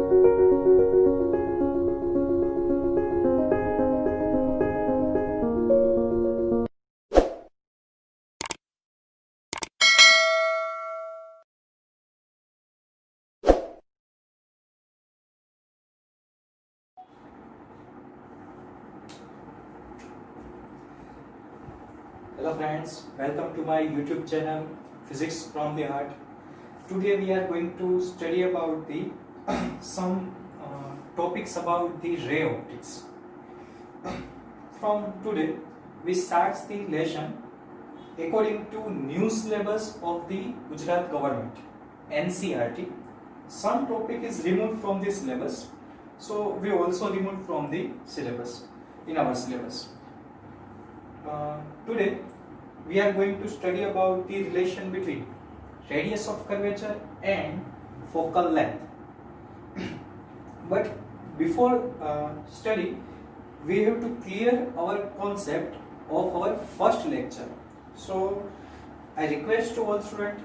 Hello friends, welcome to my YouTube channel Physics from the Heart. Today we are going to study about the some topics about the ray optics. From today we start the lesson according to new syllabus of the Gujarat government NCERT. Some topic is removed from the syllabus, so we also removed from the syllabus in our syllabus. Today we are going to study about the relation between radius of curvature and focal length. But before study, we have to clear our concept of our first lecture. So I request to all students,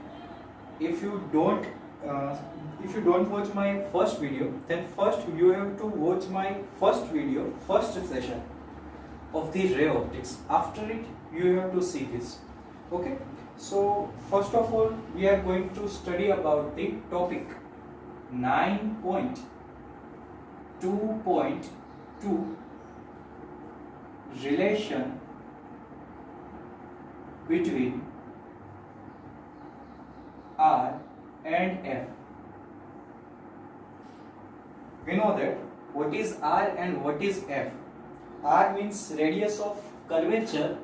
if you don't watch my first video, then first you have to watch my first video, first session of the ray optics. After it you have to see this. Okay, so first of all we are going to study about the topic 9.2.2 relation between R and F. We know that what is R and what is F. R means radius of curvature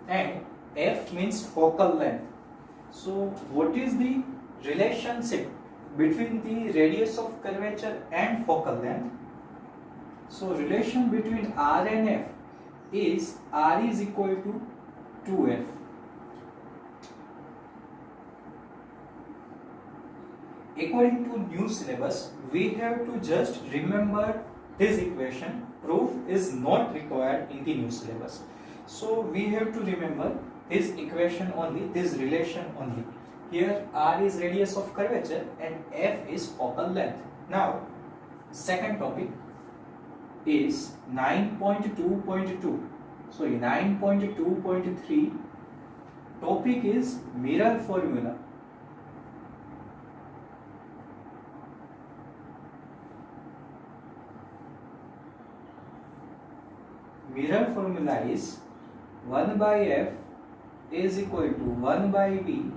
and F means focal length. So what is the relationship between the radius of curvature and focal length? So relation between R and F is R is equal to 2F. According to new syllabus, we have to just remember this equation. Proof is not required in the new syllabus. So we have to remember this equation only, this relation only. Here R is radius of curvature and F is focal length. Now second topic is 9.2.2. So 9.2.3 topic is mirror formula. Mirror formula is 1 by F is equal to 1 by V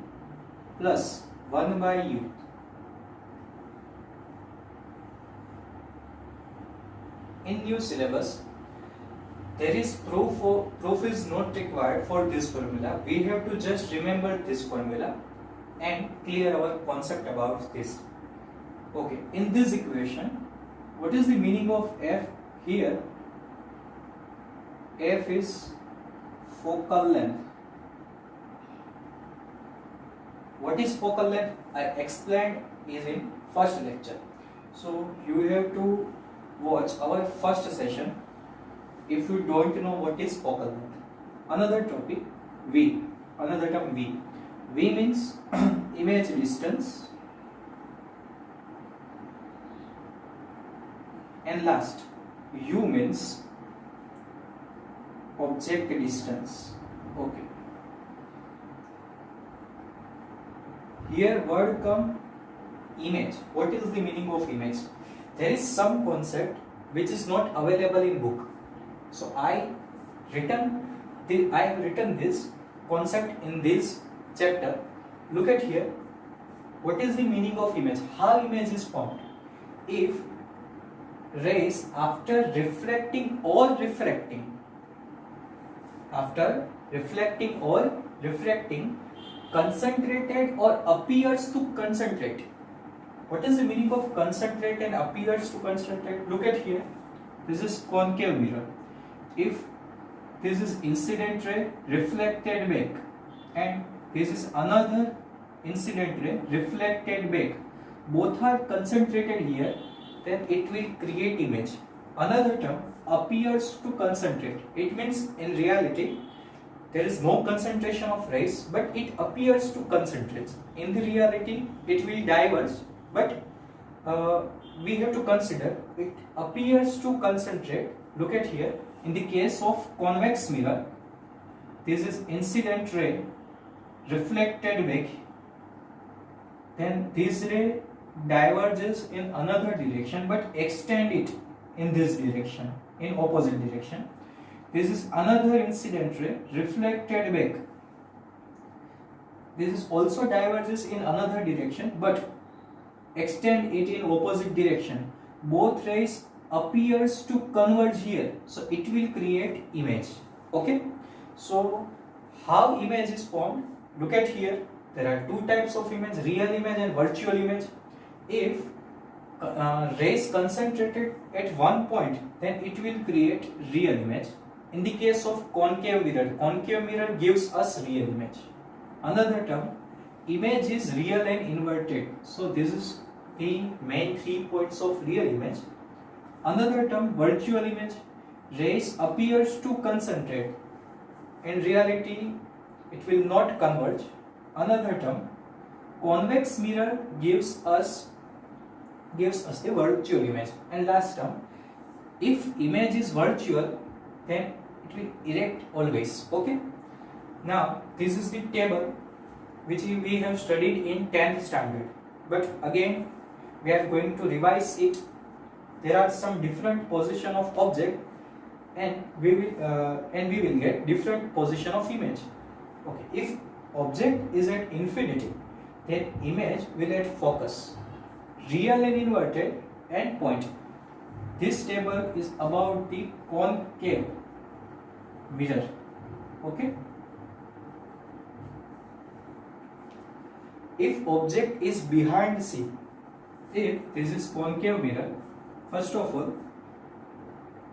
plus 1 by U. In new syllabus, there is proof is not required for this formula. We have to just remember this formula and clear our concept about this. Okay, in this equation, what is the meaning of F here? F is focal length. What is focal length? I explained is in first lecture. So you have to watch our first session if you don't know what is focal length. Another topic, V. Another term V. V means image distance. And last, U means object distance. Okay. Here word come image. What is the meaning of image? There is some concept which is not available in book. So I have written this concept in this chapter. Look at here. What is the meaning of image? How image is formed? If rays after reflecting or refracting concentrated or appears to concentrate. What is the meaning of concentrate and appears to concentrate? Look at here. This is concave mirror. If this is incident ray reflected back and this is another incident ray reflected back, both are concentrated here, then it will create image. Another term, appears to concentrate. It means in reality there is no concentration of rays, but it appears to concentrate. In the reality it will diverge, but we have to consider it appears to concentrate. Look at here. In the case of convex mirror, this is incident ray reflected back. Then this ray diverges in another direction but extend it in this direction, in opposite direction. This is another incident ray reflected back. This is also diverges in another direction but extend it in opposite direction. Both rays appears to converge here, so it will create image. Okay, so how image is formed? Look at here. There are two types of image, real image and virtual image. If rays concentrated at one point, then it will create real image. In the case of concave mirror gives us real image. Another term, image is real and inverted. So this is the main 3 points of real image. Another term, virtual image, rays appears to concentrate. In reality, it will not converge. Another term, convex mirror gives us the virtual image. And last term, if image is virtual, then it will erect always. Okay. Now this is the table which we have studied in 10th standard. But again, we are going to revise it. There are some different position of object, and we will get different position of image. Okay. If object is at infinity, then image will at focus, real and inverted, and point. This table is about the concave mirror. Okay. If object is behind C, if this is concave mirror, first of all,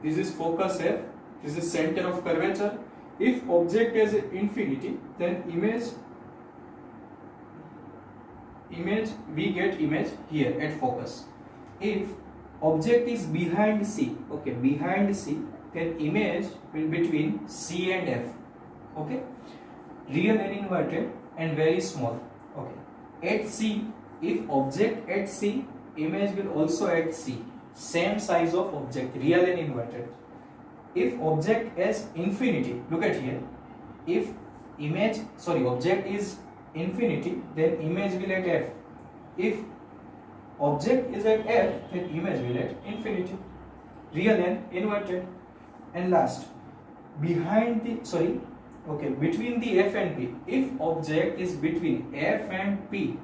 this is focus F, this is center of curvature. If object is infinity, then image we get image here at focus. If object is behind C, okay, behind C, then image will between C and F. Okay, real and inverted and very small. Okay, at C, if object at C, image will also at C, same size of object, real and inverted. If object is infinity, look at here, if object is infinity, then image will at F. If object is at F, then image will at infinity, real and inverted. And last, between the F and P, if object is between F and P,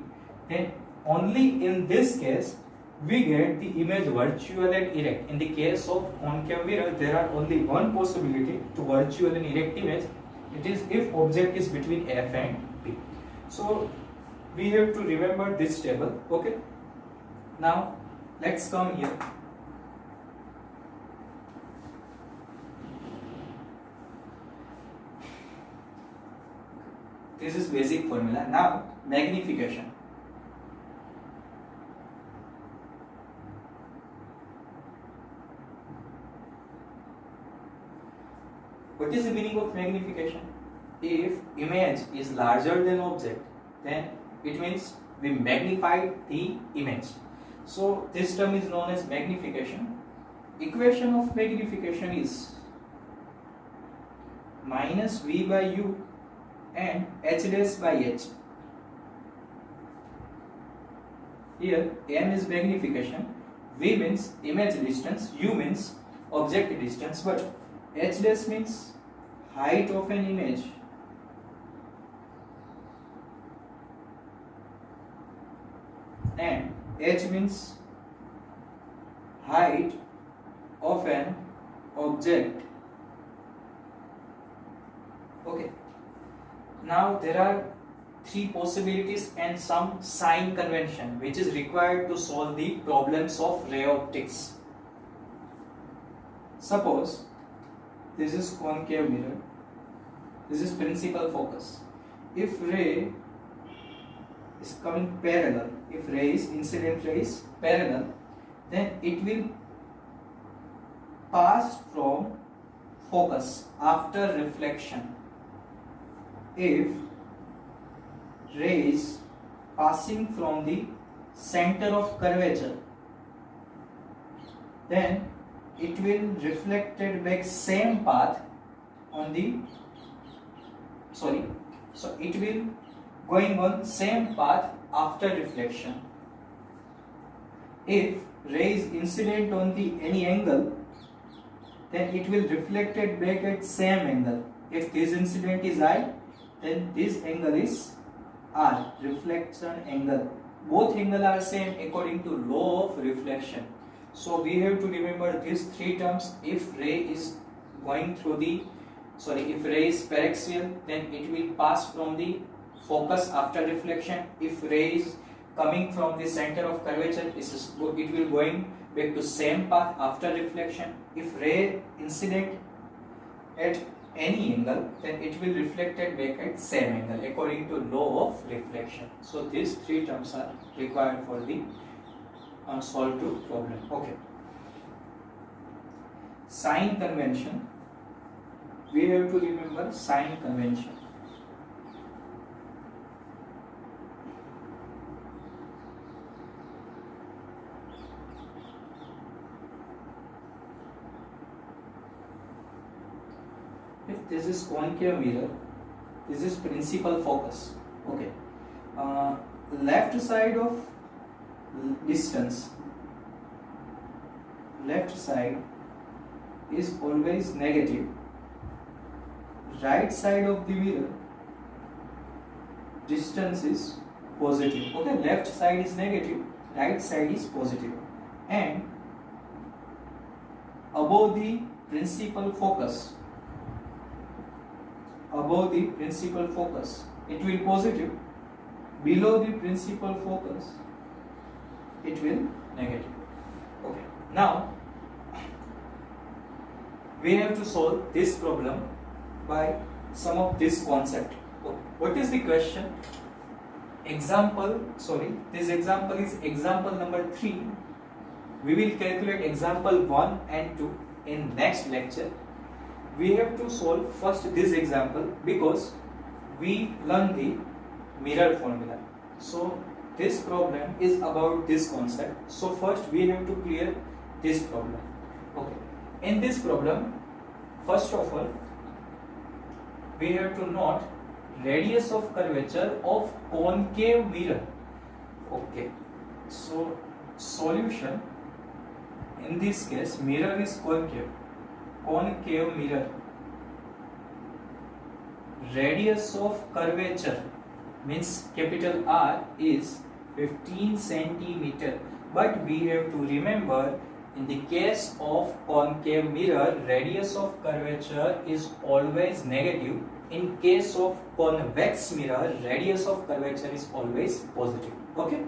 then only in this case we get the image virtual and erect. In the case of concave mirror, there are only one possibility to virtual and erect image. It is if object is between F and P. So we have to remember this table. Okay. Now let's come here. This is basic formula. Now magnification. What is the meaning of magnification? If image is larger than object, then it means we magnified the image. So this term is known as magnification. Equation of magnification is minus V by U and H dash by H. Here M is magnification, V means image distance, U means object distance, but H dash means height of an image, and H means height of an object. Okay. Now there are three possibilities and some sign convention which is required to solve the problems of ray optics. Suppose this is concave mirror, this is principal focus. If ray is coming parallel, if ray is incident ray is parallel, then it will pass from focus after reflection. If ray is passing from the center of curvature then it will reflected back same path on the sorry, so it will going on same path after reflection. If ray is incident on the any angle, then it will reflected back at same angle. If this incident is I, then this angle is R, reflection angle. Both angle are same according to law of reflection. So we have to remember these three terms. If ray is going through the if ray is paraxial, then it will pass from the focus after reflection. If ray is coming from the center of curvature, it will going back to same path after reflection. If ray incident at any angle, then it will reflected back at same angle according to law of reflection. So these three terms are required for the solve to problem. Okay. Sign convention. We have to remember sign convention. If this is concave mirror, this is principal focus. Okay. Left side of distance, left side is always negative. Right side of the mirror, distance is positive. Okay, left side is negative, right side is positive. And above the principal focus, above the principal focus, it will positive. Below the principal focus, it will negative. Okay. Now we have to solve this problem by some of this concept. What is the question? Example, this example is example number 3. We will calculate example 1 and 2 in next lecture. We have to solve first this example because we learn the mirror formula. So this problem is about this concept. So first we have to clear this problem. Okay. In this problem, first of all, we have to note radius of curvature of concave mirror. Okay. So solution, in this case mirror is concave. Concave mirror. Radius of curvature means capital R is 15 centimeter. But we have to remember, in the case of concave mirror, radius of curvature is always negative. In case of convex mirror, radius of curvature is always positive. Okay.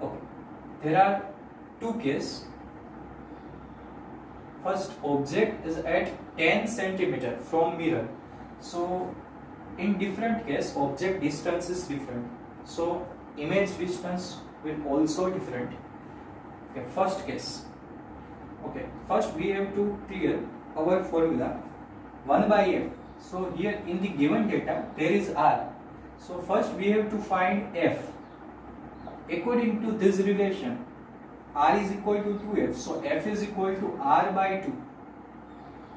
Okay. There are two cases. First, object is at 10 centimeter from mirror. So in different case, object distance is different. So image distance will also different. Okay, first case. Okay, first we have to clear our formula 1 by f. So here in the given data there is r. So first we have to find f. According to this relation, r is equal to 2f. So f is equal to r by 2.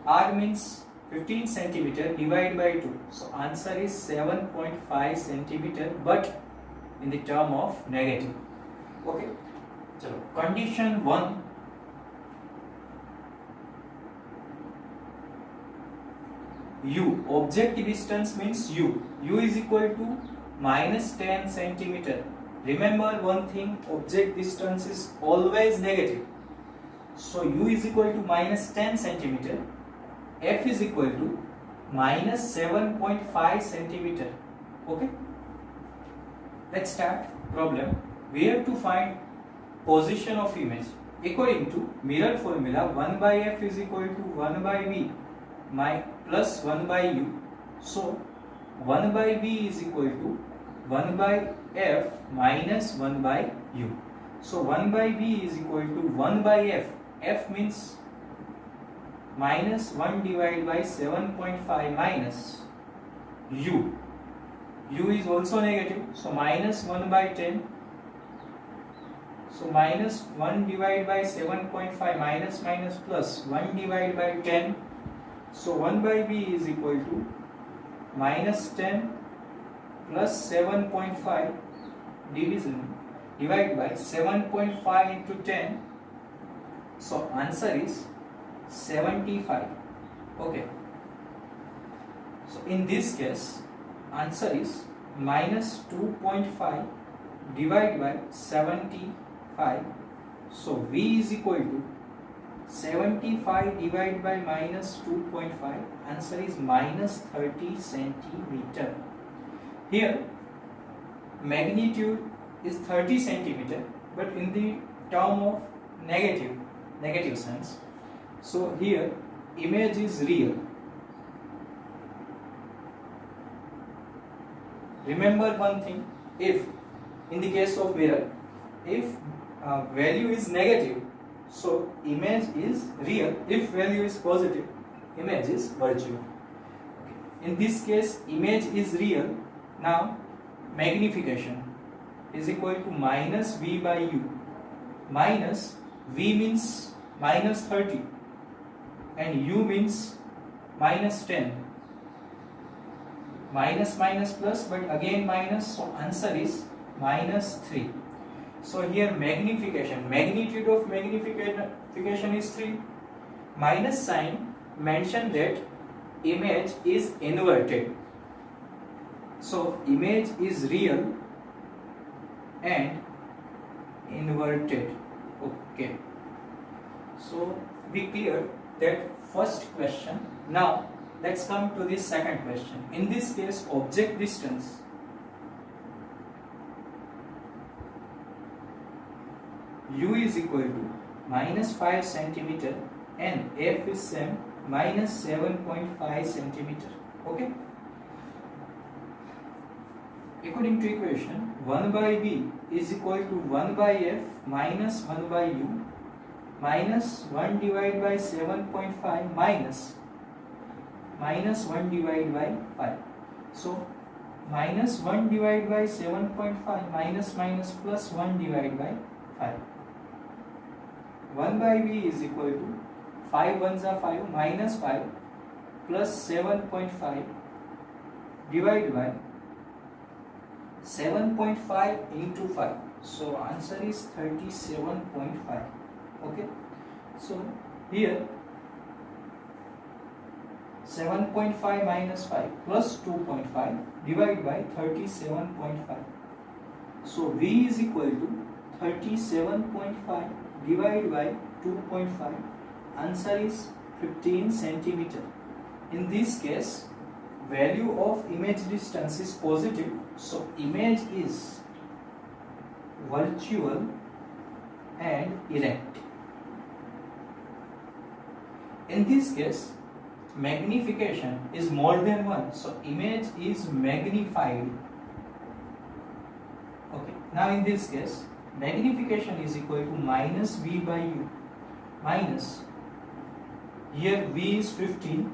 R means 15 centimeter divided by 2. So answer is 7.5 centimeter, but in the term of negative. Okay. So condition 1. U, object distance means u. U is equal to minus 10 centimeter. Remember one thing, object distance is always negative. So u is equal to minus 10 centimeter. F is equal to minus 7.5 centimeter. Okay. Let's start problem. We have to find position of image. According to mirror formula, 1 by f is equal to 1 by v plus 1 by u. So 1 by v is equal to 1 by f minus 1 by u. So 1 by v is equal to 1 by f. F means minus 1 divided by 7.5 minus u. U is also negative, so minus 1 by 10. So minus 1 divided by 7.5 minus minus plus 1 divided by 10. So 1 by b is equal to minus 10 plus 7.5 division divided by 7.5 into 10. So answer is 75. Okay. So in this case answer is minus 2.5 divided by 75. So V is equal to 75 divided by minus 2.5. Answer is minus 30 centimeter. Here magnitude is 30 centimeter, but in the term of negative sense. So here image is real. Remember one thing, if in the case of mirror, if value is negative, so image is real. If value is positive, image is virtual. Okay. In this case image is real. Now magnification is equal to minus V by U. Minus V means minus 30 and U means minus 10. Minus minus plus, but again minus, so answer is minus 3. So here magnification, magnitude of magnification is 3. Minus sign mention that image is inverted. So image is real and inverted. Okay. So be clear that first question. Now let's come to the second question. In this case, object distance U is equal to minus 5 centimeter and F is same minus 7.5 centimeter. Okay. According to equation, 1 by B is equal to 1 by F minus 1 by U minus 1 divided by 7.5 minus 1 divided by 5. So minus 1 divided by 7.5 minus minus plus 1 divided by 5. 1 by B is equal to 5 ones are 5 minus 5 plus 7.5 divided by 7.5 into 5. So answer is 37.5. Okay. So here 7.5 minus 5 plus 2.5 divided by 37.5. So V is equal to 37.5 divided by 2.5. Answer is 15 centimeter. In this case, value of image distance is positive. So image is virtual and erect. In this case, magnification is more than 1. So image is magnified. Okay. Now in this case, magnification is equal to minus V by U minus, here V is 15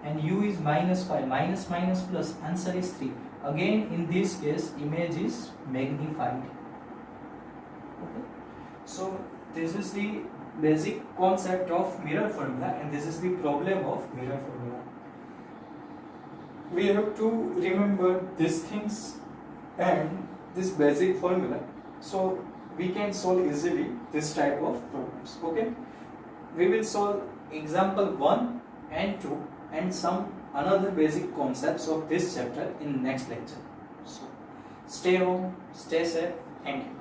and U is minus 5, minus minus plus, answer is 3. Again in this case image is magnified. Okay. So this is the basic concept of mirror formula and this is the problem of mirror formula. We have to remember these things and this basic formula, so we can solve easily this type of problems. Okay, we will solve example 1 and 2 and some another basic concepts of this chapter in next lecture. So stay home, stay safe, thank you.